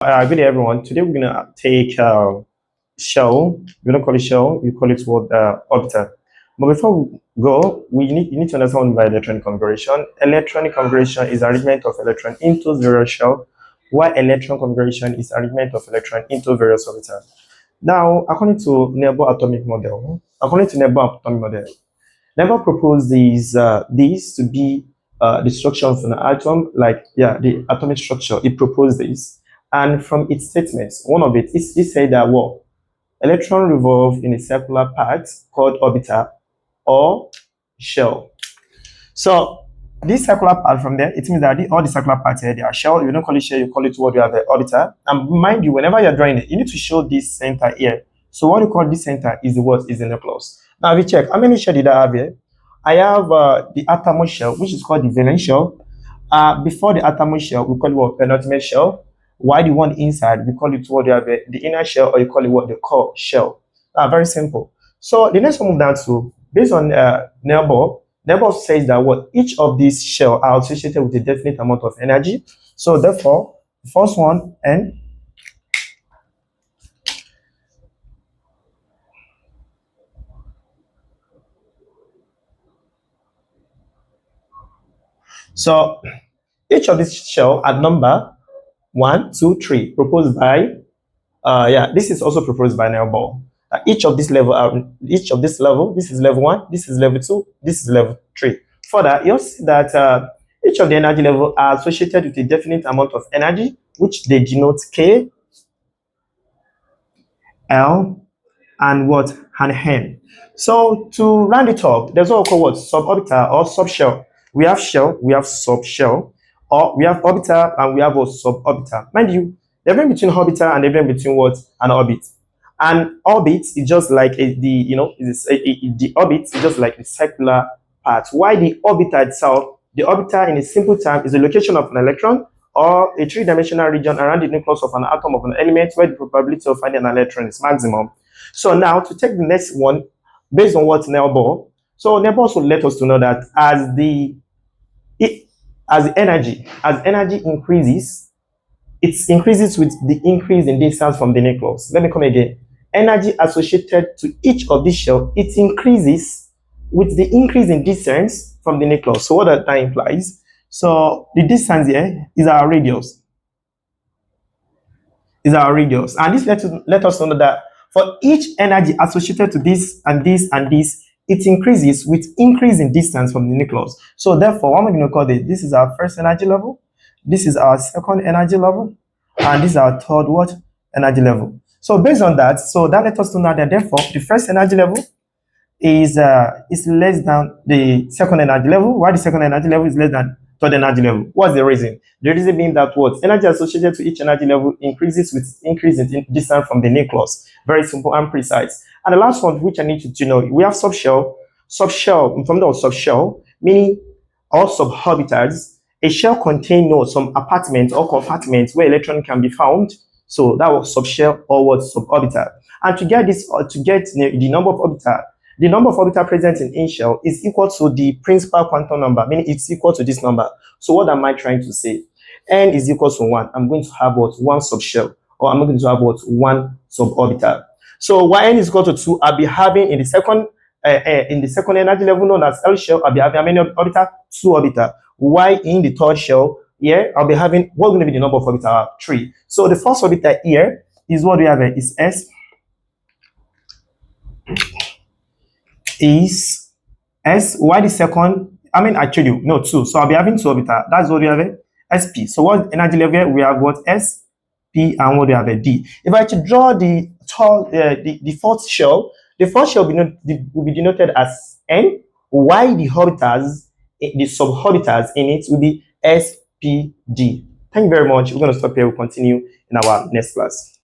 Good day, everyone. Today we're gonna take shell. We don't call it shell. We call it what orbiter. But before we go, you need to understand by electronic configuration. Electronic configuration is arrangement of electron into various shell, while electron configuration is arrangement of electron into various orbitals. Now, according to Nebel atomic model, Nebel proposed these to be the structure of an atom, the atomic structure. It proposed this, and from its statements, one of it said that electron revolve in a circular path called orbiter or shell. So this circular path from there, it means that all the circular parts here, they are shell. You don't call it shell, you call it what you have the orbiter. And mind you, whenever you're drawing it, you need to show this center here. So what you call this center is the nucleus. Now we check how many shell did I have here. I have the outermost shell, which is called the valence shell. Before the outermost shell, we call it what, penultimate shell. While the one inside, we call it what you have the inner shell, or you call it what, the core shell. Very simple. So the next one move down to, based on Nebel says that each of these shells are associated with a definite amount of energy. So therefore, the first one, N, so each of these shells are number 1, 2, 3, proposed by this is also proposed by Nebel. Each of this level, this is level 1, this is level 2, this is level 3. Further, you'll see that each of the energy level are associated with a definite amount of energy, which they denote K, L, and and M. So to round it up, there's what we call suborbital or subshell. We have shell, we have subshell, or we have orbital and we have a suborbital. Mind you, the difference between orbital and the difference between an orbit. And orbit is just like the orbit is just like the circular part. Why the orbiter itself? The orbiter, in a simple term, is the location of an electron or a three-dimensional region around the nucleus of an atom of an element where the probability of finding an electron is maximum. So now to take the next one, based on what Nebel. So Nebel also let us to know that as energy increases, it increases with the increase in distance from the nucleus. Let me come again. Energy associated to each of these shells, it increases with the increase in distance from the nucleus. So what that implies? So the distance here is our radius. And this let us know that for each energy associated to this and this and this, it increases with increase in distance from the nucleus. So therefore, what am I going to call this? This is our first energy level. This is our second energy level. And this is our third energy level. So based on that, that let us know that therefore the first energy level is less than the second energy level, while the second energy level is less than third energy level. What's the reason? The reason being that energy associated to each energy level increases with increase in distance from the nucleus. Very simple and precise. And the last one, which I need you to know, we have subshell. Subshell, from the subshell, meaning all suborbitals. A shell contains some apartments or compartments where electron can be found. So that was subshell or suborbital. And to get this, to get the number of orbital present in shell is equal to the principal quantum number, meaning it's equal to this number. So what am I trying to say? N is equal to 1. I'm going to have one subshell, or I'm going to have one suborbital. So while N is equal to 2, I'll be having in the second energy level known as L shell, I'll be having how many orbital? 2 orbital. While in the third shell, here I'll be having what's going to be the number of orbital? 3. So the first orbital here is what we have here is S. Is S. Why the second? I mean, actually, no, 2. So I'll be having 2 orbital. That's what we have here, SP. So what energy level here? We have S, P, and what we have here, D. If I to draw the fourth shell, the fourth shell will be denoted as N. Why the orbitals, the suborbitals in it will be S, P, D. Thank you very much. We're going to stop here. We'll continue in our next class.